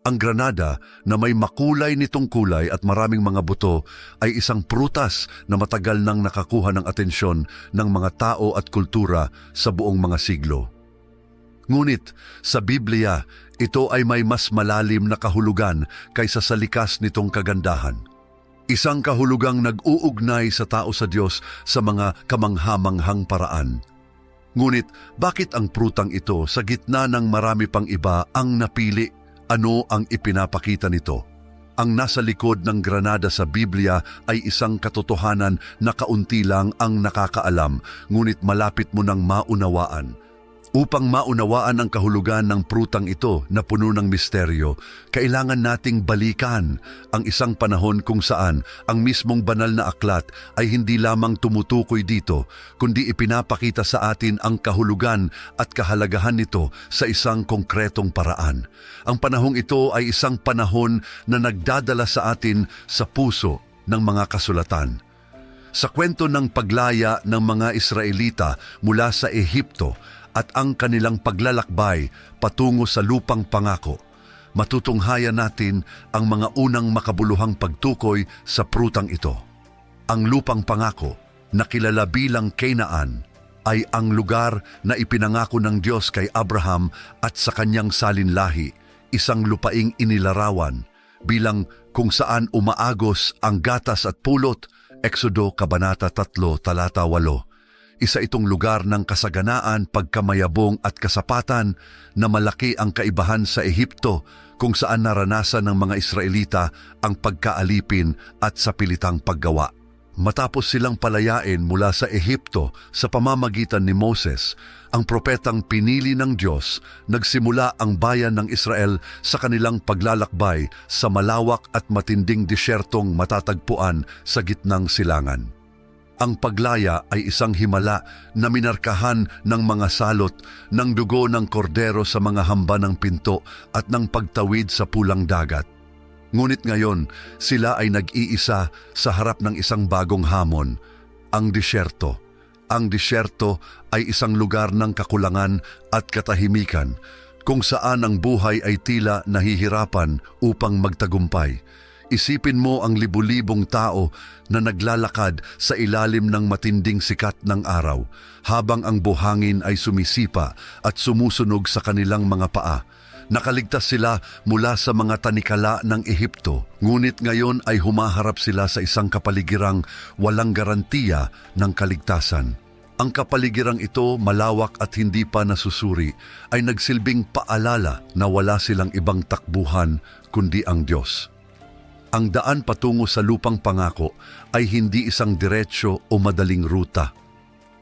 Ang granada na may makulay nitong kulay at maraming mga buto ay isang prutas na matagal nang nakakuha ng atensyon ng mga tao at kultura sa buong mga siglo. Ngunit sa Biblia, ito ay may mas malalim na kahulugan kaysa sa likas nitong kagandahan. Isang kahulugang nag-uugnay sa tao sa Diyos sa mga kamanghamanghang paraan. Ngunit bakit ang prutang ito sa gitna ng marami pang iba ang napili? Ano ang ipinapakita nito? Ang nasa likod ng granada sa Biblia ay isang katotohanan na kaunti lang ang nakakaalam, ngunit malapit mo nang maunawaan. Upang maunawaan ang kahulugan ng prutang ito na puno ng misteryo, kailangan nating balikan ang isang panahon kung saan ang mismong banal na aklat ay hindi lamang tumutukoy dito, kundi ipinapakita sa atin ang kahulugan at kahalagahan nito sa isang konkretong paraan. Ang panahong ito ay isang panahon na nagdadala sa atin sa puso ng mga kasulatan. Sa kwento ng paglaya ng mga Israelita mula sa Ehipto, at ang kanilang paglalakbay patungo sa lupang pangako, matutunghayan natin ang mga unang makabuluhang pagtukoy sa prutang ito. Ang lupang pangako, na kilala bilang Canaan, ay ang lugar na ipinangako ng Diyos kay Abraham at sa kanyang salinlahi, isang lupaing inilarawan bilang kung saan umaagos ang gatas at pulot, Exodo Kabanata 3, Talata 8. Isa itong lugar ng kasaganaan, pagkamayabong at kasapatan na malaki ang kaibahan sa Ehipto kung saan naranasan ng mga Israelita ang pagkaalipin at sapilitang paggawa. Matapos silang palayain mula sa Ehipto sa pamamagitan ni Moses, ang propetang pinili ng Diyos, nagsimula ang bayan ng Israel sa kanilang paglalakbay sa malawak at matinding disyertong matatagpuan sa gitnang silangan. Ang paglaya ay isang himala na minarkahan ng mga salot ng dugo ng kordero sa mga hamba ng pinto at ng pagtawid sa pulang dagat. Ngunit ngayon, sila ay nag-iisa sa harap ng isang bagong hamon, ang disyerto. Ang disyerto ay isang lugar ng kakulangan at katahimikan, kung saan ang buhay ay tila nahihirapan upang magtagumpay. Isipin mo ang libu-libong tao na naglalakad sa ilalim ng matinding sikat ng araw, habang ang buhangin ay sumisipa at sumusunog sa kanilang mga paa. Nakaligtas sila mula sa mga tanikala ng Ehipto, ngunit ngayon ay humaharap sila sa isang kapaligirang walang garantiya ng kaligtasan. Ang kapaligirang ito, malawak at hindi pa nasusuri, ay nagsilbing paalala na wala silang ibang takbuhan kundi ang Diyos. Ang daan patungo sa lupang pangako ay hindi isang diretsyo o madaling ruta.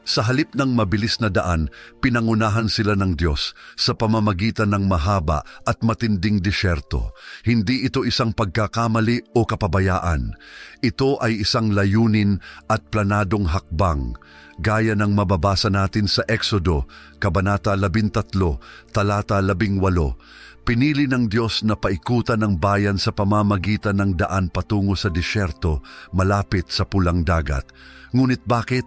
Sa halip ng mabilis na daan, pinangunahan sila ng Diyos sa pamamagitan ng mahaba at matinding disyerto. Hindi ito isang pagkakamali o kapabayaan. Ito ay isang layunin at planadong hakbang, gaya ng mababasa natin sa Exodo, Kabanata 13, Talata 18. Pinili ng Diyos na paikutan ng bayan sa pamamagitan ng daan patungo sa disyerto malapit sa pulang dagat. Ngunit bakit?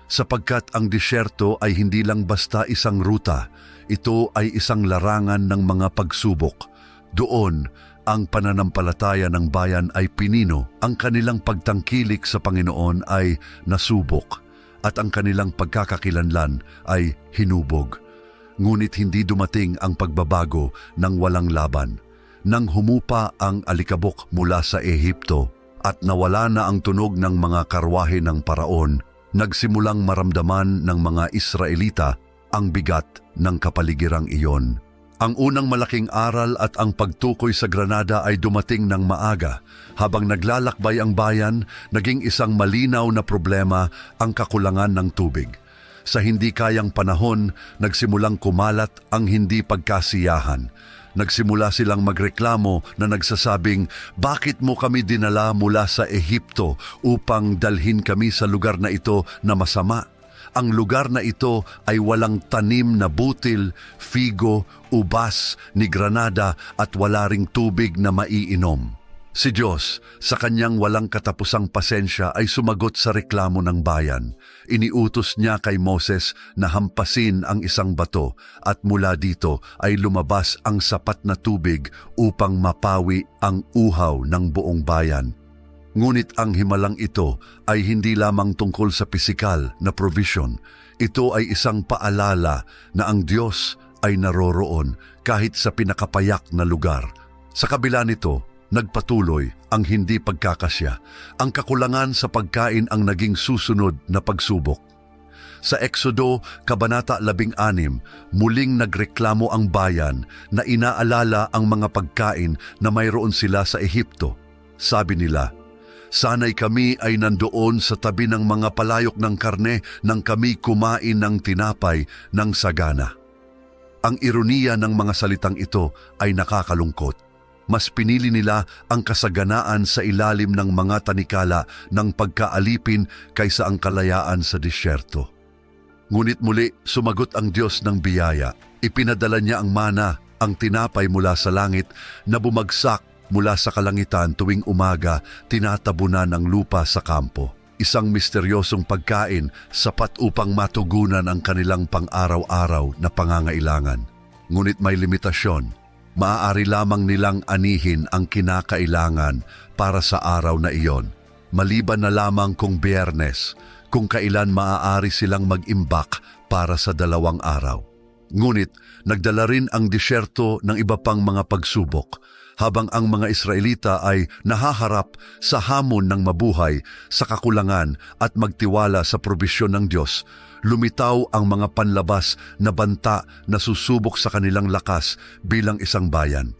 Sapagkat ang disyerto ay hindi lang basta isang ruta, ito ay isang larangan ng mga pagsubok. Doon, ang pananampalataya ng bayan ay pinino, ang kanilang pagtangkilik sa Panginoon ay nasubok, at ang kanilang pagkakakilanlan ay hinubog. Ngunit hindi dumating ang pagbabago ng walang laban. Nang humupa ang alikabok mula sa Ehipto at nawala na ang tunog ng mga karwahe ng paraon, nagsimulang maramdaman ng mga Israelita ang bigat ng kapaligirang iyon. Ang unang malaking aral at ang pagtukoy sa granada ay dumating ng maaga. Habang naglalakbay ang bayan, naging isang malinaw na problema ang kakulangan ng tubig. Sa hindi kayang panahon, nagsimulang kumalat ang hindi pagkasiyahan. Nagsimula silang magreklamo na nagsasabing, "Bakit mo kami dinala mula sa Ehipto upang dalhin kami sa lugar na ito na masama? Ang lugar na ito ay walang tanim na butil, figo, ubas, ni granada at wala ring tubig na maiinom." Si Diyos, sa kanyang walang katapusang pasensya ay sumagot sa reklamo ng bayan. Iniutos niya kay Moses na hampasin ang isang bato at mula dito ay lumabas ang sapat na tubig upang mapawi ang uhaw ng buong bayan. Ngunit ang himalang ito ay hindi lamang tungkol sa pisikal na provision. Ito ay isang paalala na ang Diyos ay naroroon kahit sa pinakapayak na lugar. Sa kabila nito, nagpatuloy ang hindi pagkakasya. Ang kakulangan sa pagkain ang naging susunod na pagsubok. Sa Exodo, Kabanata 16, muling nagreklamo ang bayan na inaalala ang mga pagkain na mayroon sila sa Ehipto. Sabi nila, "Sana'y kami ay nandoon sa tabi ng mga palayok ng karne nang kami kumain ng tinapay ng sagana." Ang ironiya ng mga salitang ito ay nakakalungkot. Mas pinili nila ang kasaganaan sa ilalim ng mga tanikala ng pagkaalipin kaysa ang kalayaan sa disyerto. Ngunit muli, sumagot ang Diyos ng biyaya. Ipinadala niya ang mana, ang tinapay mula sa langit na bumagsak mula sa kalangitan tuwing umaga, tinatabunan ang lupa sa kampo. Isang misteryosong pagkain, sapat upang matugunan ang kanilang pang-araw-araw na pangangailangan. Ngunit may limitasyon. Maaari lamang nilang anihin ang kinakailangan para sa araw na iyon, maliban na lamang kung Biyernes, kung kailan maaari silang mag-imbak para sa 2 araw. Ngunit nagdala rin ang disyerto ng iba pang mga pagsubok, habang ang mga Israelita ay nahaharap sa hamon ng mabuhay sa kakulangan at magtiwala sa probisyon ng Diyos. Lumitaw ang mga panlabas na banta na susubok sa kanilang lakas bilang isang bayan.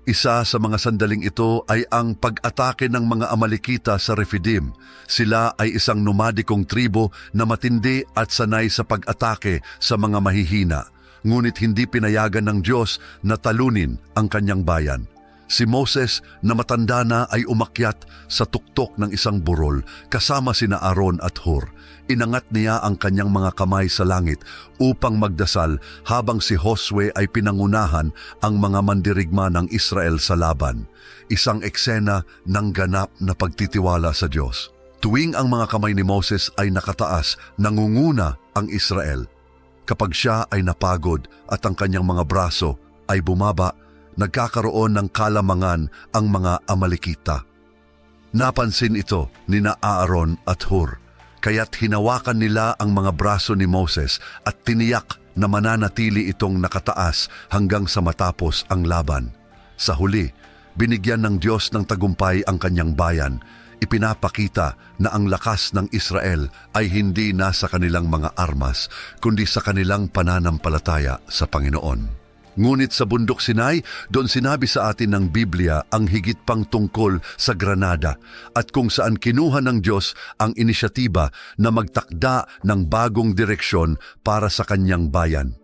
Isa sa mga sandaling ito ay ang pag-atake ng mga Amalekita sa Refidim. Sila ay isang nomadikong tribo na matindi at sanay sa pag-atake sa mga mahihina, ngunit hindi pinayagan ng Diyos na talunin ang kanyang bayan. Si Moses na matanda na ay umakyat sa tuktok ng isang burol kasama sina Aaron at Hur. Inangat niya ang kanyang mga kamay sa langit upang magdasal habang si Josue ay pinangunahan ang mga mandirigma ng Israel sa laban. Isang eksena ng ganap na pagtitiwala sa Diyos. Tuwing ang mga kamay ni Moses ay nakataas, nangunguna ang Israel. Kapag siya ay napagod at ang kanyang mga braso ay bumaba, nagkakaroon ng kalamangan ang mga Amalekita. Napansin ito ni Aaron at Hur, kaya't hinawakan nila ang mga braso ni Moses at tiniyak na mananatili itong nakataas hanggang sa matapos ang laban. Sa huli, binigyan ng Diyos ng tagumpay ang kanyang bayan. Ipinapakita na ang lakas ng Israel ay hindi nasa kanilang mga armas, kundi sa kanilang pananampalataya sa Panginoon. Ngunit sa bundok Sinai, doon sinabi sa atin ng Biblia ang higit pang tungkol sa Granada at kung saan kinuha ng Diyos ang inisyatiba na magtakda ng bagong direksyon para sa kanyang bayan.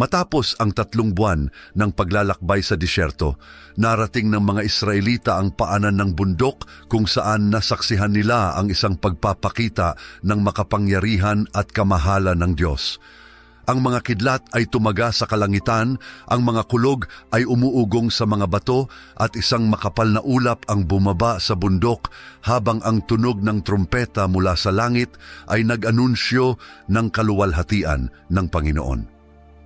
Matapos ang 3 buwan ng paglalakbay sa disyerto, narating ng mga Israelita ang paanan ng bundok kung saan nasaksihan nila ang isang pagpapakita ng makapangyarihan at kamahalan ng Diyos. Ang mga kidlat ay tumaga sa kalangitan, ang mga kulog ay umuugong sa mga bato at isang makapal na ulap ang bumaba sa bundok habang ang tunog ng trumpeta mula sa langit ay nag-anunsyo ng kaluwalhatian ng Panginoon.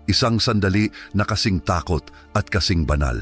Isang sandali na kasing takot at kasing banal.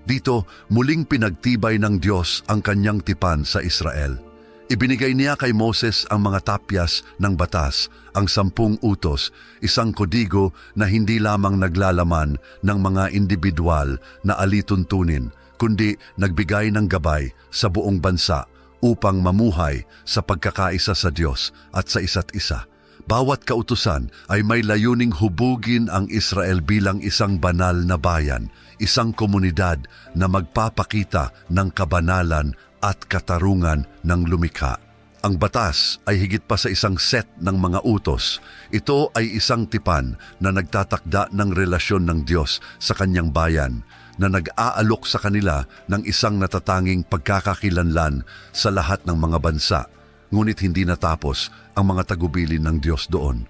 Dito, muling pinagtibay ng Diyos ang kanyang tipan sa Israel. Ibinigay niya kay Moses ang mga tapyas ng batas, ang 10 utos, isang kodigo na hindi lamang naglalaman ng mga individual na alituntunin, kundi nagbigay ng gabay sa buong bansa upang mamuhay sa pagkakaisa sa Diyos at sa isa't isa. Bawat kautusan ay may layuning hubugin ang Israel bilang isang banal na bayan, isang komunidad na magpapakita ng kabanalan at katarungan ng lumikha. Ang batas ay higit pa sa isang set ng mga utos. Ito ay isang tipan na nagtatakda ng relasyon ng Diyos sa kanyang bayan, na nag-aalok sa kanila ng isang natatanging pagkakakilanlan sa lahat ng mga bansa. Ngunit hindi natapos ang mga tagubilin ng Diyos doon.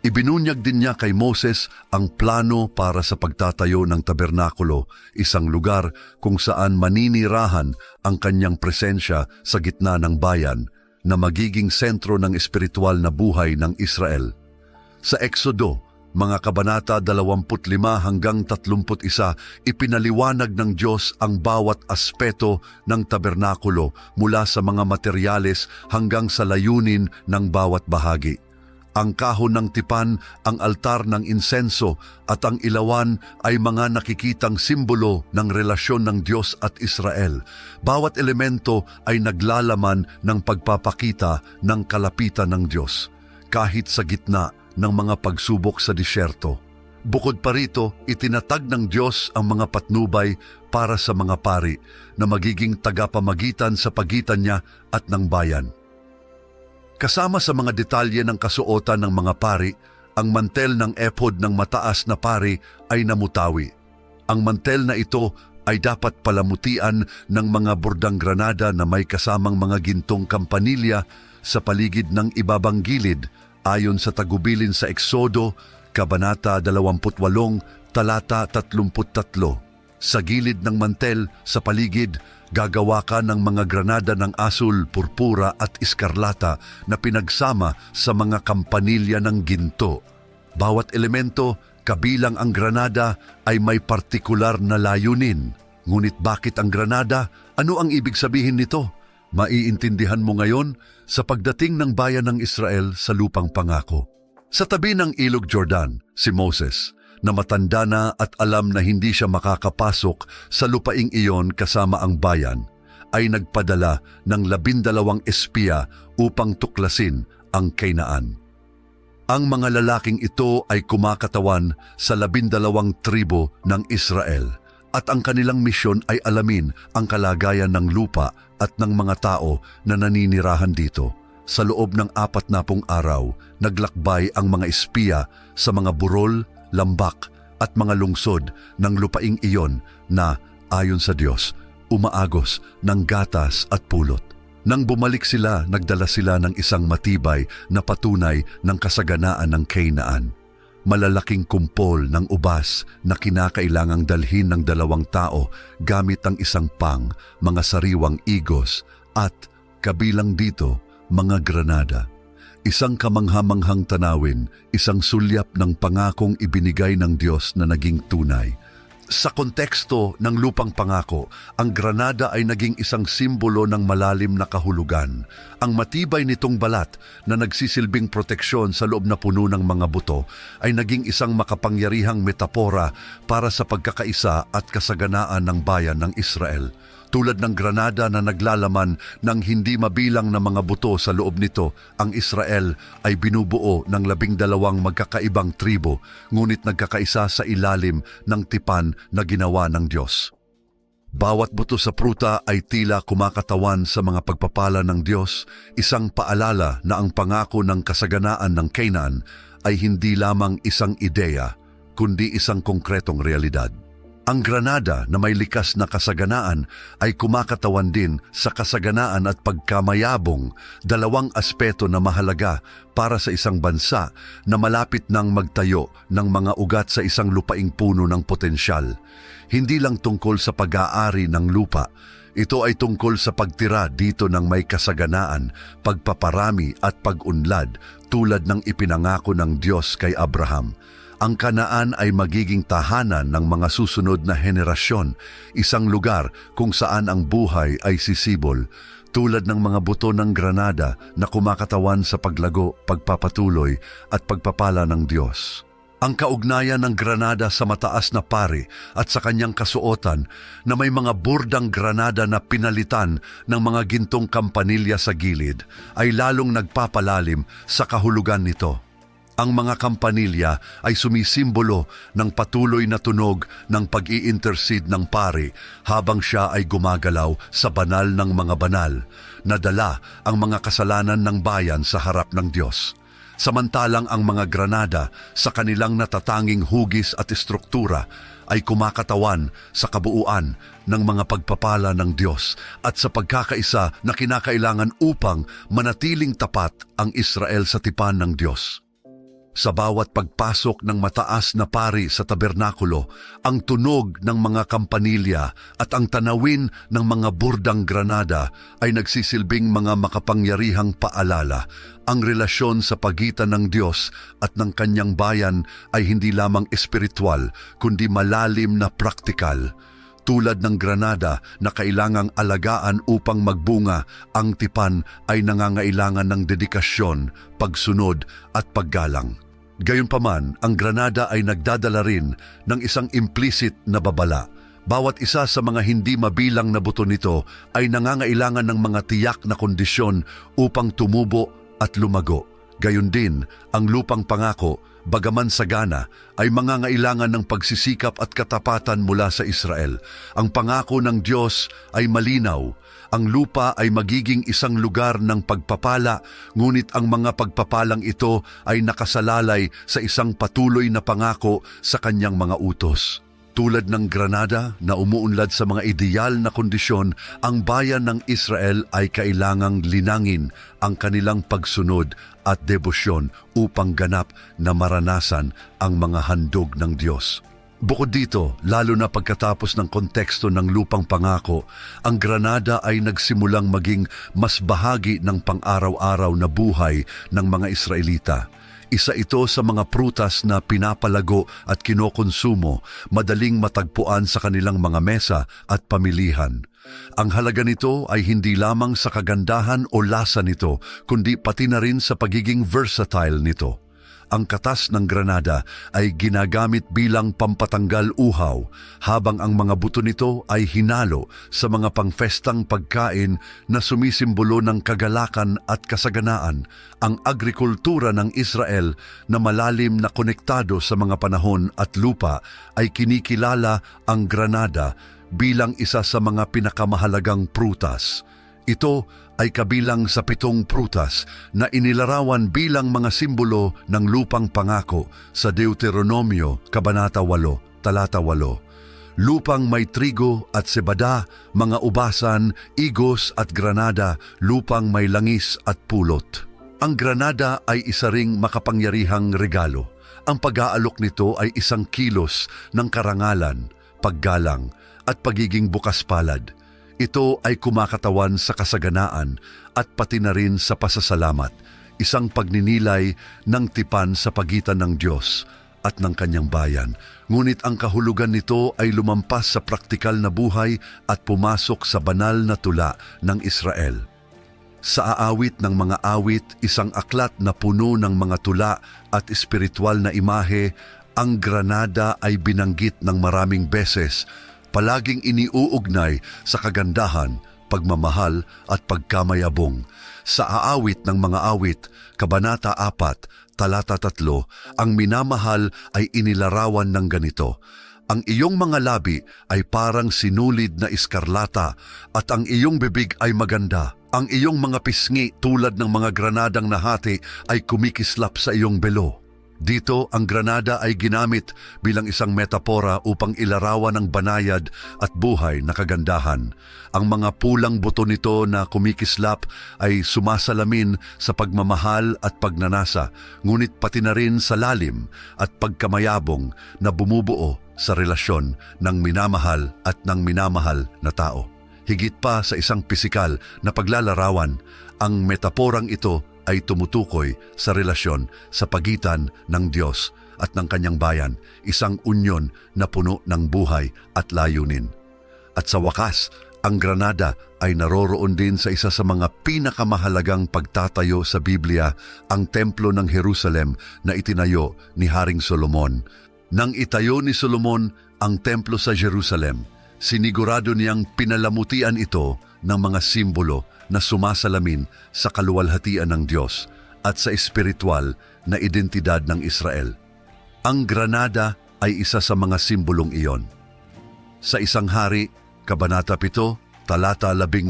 Ibinunyag din niya kay Moses ang plano para sa pagtatayo ng tabernakulo, isang lugar kung saan maninirahan ang kanyang presensya sa gitna ng bayan na magiging sentro ng espiritual na buhay ng Israel. Sa Exodo, mga kabanata 25 hanggang 31, ipinaliwanag ng Diyos ang bawat aspeto ng tabernakulo mula sa mga materyales hanggang sa layunin ng bawat bahagi. Ang kahon ng tipan, ang altar ng insenso at ang ilawan ay mga nakikitang simbolo ng relasyon ng Diyos at Israel. Bawat elemento ay naglalaman ng pagpapakita ng kalapitan ng Diyos, kahit sa gitna ng mga pagsubok sa disyerto. Bukod pa rito, itinatag ng Diyos ang mga patnubay para sa mga pari na magiging tagapamagitan sa pagitan niya at ng bayan. Kasama sa mga detalye ng kasuotan ng mga pari, ang mantel ng ephod ng mataas na pari ay namutawi. Ang mantel na ito ay dapat palamutian ng mga bordang granada na may kasamang mga gintong kampanilya sa paligid ng ibabang gilid ayon sa tagubilin sa Exodo, Kabanata 28, Talata 33. Sa gilid ng mantel, sa paligid, gagawa ka ng mga granada ng asul, purpura at iskarlata na pinagsama sa mga kampanilya ng ginto. Bawat elemento, kabilang ang granada, ay may partikular na layunin. Ngunit bakit ang granada? Ano ang ibig sabihin nito? Maiintindihan mo ngayon sa pagdating ng bayan ng Israel sa lupang pangako. Sa tabi ng ilog Jordan, si Moses, na matanda na at alam na hindi siya makakapasok sa lupaing iyon kasama ang bayan, ay nagpadala ng 12 espiya upang tuklasin ang Kainaan. Ang mga lalaking ito ay kumakatawan sa 12 tribo ng Israel at ang kanilang misyon ay alamin ang kalagayan ng lupa at ng mga tao na naninirahan dito. Sa loob ng 40 araw, naglakbay ang mga espiya sa mga burol, lambak at mga lungsod ng lupaing iyon na, ayon sa Diyos, umaagos ng gatas at pulot. Nang bumalik sila, nagdala sila ng isang matibay na patunay ng kasaganaan ng Kainaan. Malalaking kumpol ng ubas na kinakailangang dalhin ng 2 tao gamit ang isang pang, mga sariwang igos at, kabilang dito, mga granada. Isang kamanghamanghang tanawin, isang sulyap ng pangakong ibinigay ng Diyos na naging tunay. Sa konteksto ng lupang pangako, ang granada ay naging isang simbolo ng malalim na kahulugan. Ang matibay nitong balat na nagsisilbing proteksyon sa loob na puno ng mga buto ay naging isang makapangyarihang metapora para sa pagkakaisa at kasaganaan ng bayan ng Israel. Tulad ng granada na naglalaman ng hindi mabilang na mga buto sa loob nito, ang Israel ay binubuo ng 12 magkakaibang tribo, ngunit nagkakaisa sa ilalim ng tipan na ginawa ng Diyos. Bawat buto sa pruta ay tila kumakatawan sa mga pagpapala ng Diyos, isang paalala na ang pangako ng kasaganaan ng Canaan ay hindi lamang isang ideya, kundi isang konkretong realidad. Ang granada na may likas na kasaganaan ay kumakatawan din sa kasaganaan at pagkamayabong, 2 aspeto na mahalaga para sa isang bansa na malapit nang magtayo ng mga ugat sa isang lupaing puno ng potensyal. Hindi lang tungkol sa pag-aari ng lupa, ito ay tungkol sa pagtira dito ng may kasaganaan, pagpaparami at pag-unlad tulad ng ipinangako ng Diyos kay Abraham. Ang Kanaan ay magiging tahanan ng mga susunod na henerasyon, isang lugar kung saan ang buhay ay sisibol, tulad ng mga buto ng granada na kumakatawan sa paglago, pagpapatuloy at pagpapala ng Diyos. Ang kaugnayan ng granada sa mataas na pari at sa kanyang kasuotan na may mga burdang granada na pinalitan ng mga gintong kampanilya sa gilid ay lalong nagpapalalim sa kahulugan nito. Ang mga kampanilya ay sumisimbolo ng patuloy na tunog ng pag-i-intercede ng pari habang siya ay gumagalaw sa banal ng mga banal, na dala ang mga kasalanan ng bayan sa harap ng Diyos. Samantalang ang mga granada sa kanilang natatanging hugis at estruktura ay kumakatawan sa kabuuan ng mga pagpapala ng Diyos at sa pagkakaisa na kinakailangan upang manatiling tapat ang Israel sa tipan ng Diyos. Sa bawat pagpasok ng mataas na pari sa tabernakulo, ang tunog ng mga kampanilya at ang tanawin ng mga burdang granada ay nagsisilbing mga makapangyarihang paalala. Ang relasyon sa pagitan ng Diyos at ng kanyang bayan ay hindi lamang espiritual, kundi malalim na praktikal. Tulad ng granada na kailangang alagaan upang magbunga, ang tipan ay nangangailangan ng dedikasyon, pagsunod at paggalang. Gayunpaman, ang granada ay nagdadala rin ng isang implicit na babala. Bawat isa sa mga hindi mabilang na buto nito ay nangangailangan ng mga tiyak na kondisyon upang tumubo at lumago. Gayon din, ang lupang pangako, bagaman sagana, ay mangangailangan ng pagsisikap at katapatan mula sa Israel. Ang pangako ng Diyos ay malinaw. Ang lupa ay magiging isang lugar ng pagpapala, ngunit ang mga pagpapalang ito ay nakasalalay sa isang patuloy na pangako sa kanyang mga utos. Tulad ng granada na umuunlad sa mga ideal na kondisyon, ang bayan ng Israel ay kailangang linangin ang kanilang pagsunod at debosyon upang ganap na maranasan ang mga handog ng Diyos. Bukod dito, lalo na pagkatapos ng konteksto ng lupang pangako, ang granada ay nagsimulang maging mas bahagi ng pang-araw-araw na buhay ng mga Israelita. Isa ito sa mga prutas na pinapalago at kinokonsumo, madaling matagpuan sa kanilang mga mesa at pamilihan. Ang halaga nito ay hindi lamang sa kagandahan o lasa nito, kundi pati na rin sa pagiging versatile nito. Ang katas ng granada ay ginagamit bilang pampatanggal uhaw, habang ang mga buto nito ay hinalo sa mga pangfestang pagkain na sumisimbolo ng kagalakan at kasaganaan. Ang agrikultura ng Israel na malalim na konektado sa mga panahon at lupa ay kinikilala ang granada bilang isa sa mga pinakamahalagang prutas. Ito ay kabilang sa 7 prutas na inilarawan bilang mga simbolo ng lupang pangako sa Deuteronomio, Kabanata 8, Talata 8. Lupang may trigo at sebada, mga ubasan, igos at granada, lupang may langis at pulot. Ang granada ay isa ring makapangyarihang regalo. Ang pag-aalok nito ay isang kilos ng karangalan, paggalang at pagiging bukas palad. Ito ay kumakatawan sa kasaganaan at pati na rin sa pasasalamat, isang pagninilay ng tipan sa pagitan ng Diyos at ng kanyang bayan. Ngunit ang kahulugan nito ay lumampas sa praktikal na buhay at pumasok sa banal na tula ng Israel. Sa aawit ng mga awit, isang aklat na puno ng mga tula at espiritual na imahe, ang granada ay binanggit ng maraming beses, palaging iniuugnay sa kagandahan, pagmamahal at pagkamayabong. Sa aawit ng mga awit, Kabanata 4, Talata 3, ang minamahal ay inilarawan ng ganito: ang iyong mga labi ay parang sinulid na iskarlata at ang iyong bibig ay maganda. Ang iyong mga pisngi tulad ng mga granadang nahati ay kumikislap sa iyong belo. Dito, ang granada ay ginamit bilang isang metapora upang ilarawan ang banayad at buhay na kagandahan. Ang mga pulang buto nito na kumikislap ay sumasalamin sa pagmamahal at pagnanasa, ngunit pati na rin sa lalim at pagkamayabong na bumubuo sa relasyon ng minamahal at ng minamahal na tao. Higit pa sa isang pisikal na paglalarawan, ang metaporang ito ay tumutukoy sa relasyon sa pagitan ng Diyos at ng kanyang bayan, isang unyon na puno ng buhay at layunin. At sa wakas, ang granada ay naroroon din sa isa sa mga pinakamahalagang pagtatayo sa Biblia, ang Templo ng Jerusalem na itinayo ni Haring Solomon. Nang itayo ni Solomon ang templo sa Jerusalem, sinigurado niyang pinalamutian ito ng mga simbolo na sumasalamin sa kaluwalhatian ng Diyos at sa espiritual na identidad ng Israel. Ang granada ay isa sa mga simbolong iyon. Sa isang hari, Kabanata 7, Talata 18,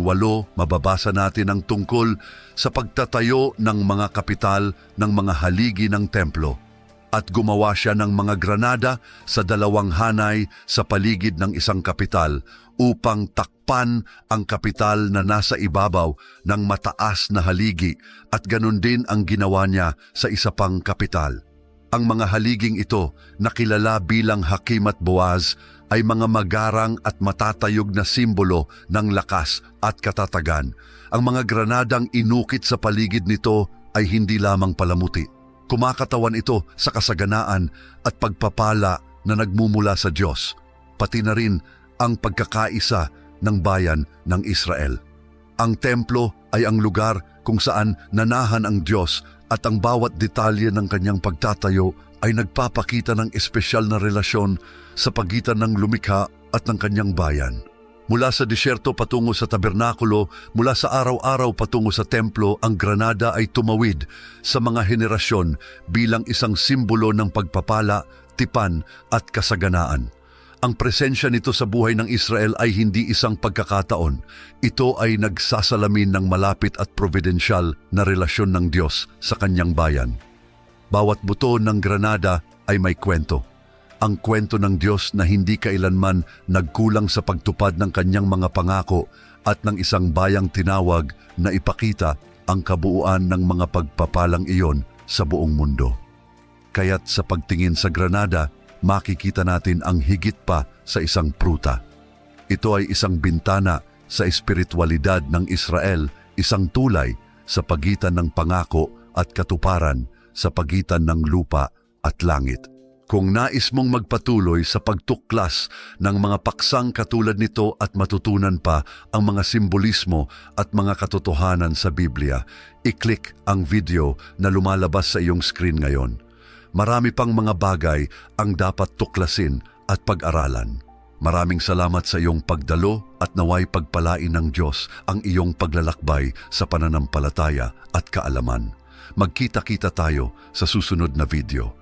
mababasa natin ang tungkol sa pagtatayo ng mga kapital ng mga haligi ng templo. At gumawa siya ng mga granada sa 2 hanay sa paligid ng isang kapital upang takpan ang kapital na nasa ibabaw ng mataas na haligi, at ganun din ang ginawa niya sa isa pang kapital. Ang mga haliging ito na kilala bilang Hakim at Boaz ay mga magarang at matatayog na simbolo ng lakas at katatagan. Ang mga granadang inukit sa paligid nito ay hindi lamang palamuti. Kumakatawan ito sa kasaganaan at pagpapala na nagmumula sa Diyos, pati na rin ang pagkakaisa ng bayan ng Israel. Ang templo ay ang lugar kung saan nanahan ang Diyos at ang bawat detalye ng kanyang pagtatayo ay nagpapakita ng espesyal na relasyon sa pagitan ng lumikha at ng kanyang bayan. Mula sa disyerto patungo sa tabernakulo, mula sa araw-araw patungo sa templo, ang granada ay tumawid sa mga henerasyon bilang isang simbolo ng pagpapala, tipan at kasaganaan. Ang presensya nito sa buhay ng Israel ay hindi isang pagkakataon. Ito ay nagsasalamin ng malapit at providensyal na relasyon ng Diyos sa kanyang bayan. Bawat buto ng granada ay may kwento. Ang kwento ng Diyos na hindi kailanman nagkulang sa pagtupad ng kanyang mga pangako at ng isang bayang tinawag na ipakita ang kabuuan ng mga pagpapalang iyon sa buong mundo. Kaya't sa pagtingin sa granada, makikita natin ang higit pa sa isang pruta. Ito ay isang bintana sa espiritualidad ng Israel, isang tulay sa pagitan ng pangako at katuparan, sa pagitan ng lupa at langit. Kung nais mong magpatuloy sa pagtuklas ng mga paksang katulad nito at matutunan pa ang mga simbolismo at mga katotohanan sa Biblia, i-click ang video na lumalabas sa iyong screen ngayon. Marami pang mga bagay ang dapat tuklasin at pag-aralan. Maraming salamat sa iyong pagdalo at naway pagpalain ng Diyos ang iyong paglalakbay sa pananampalataya at kaalaman. Magkita-kita tayo sa susunod na video.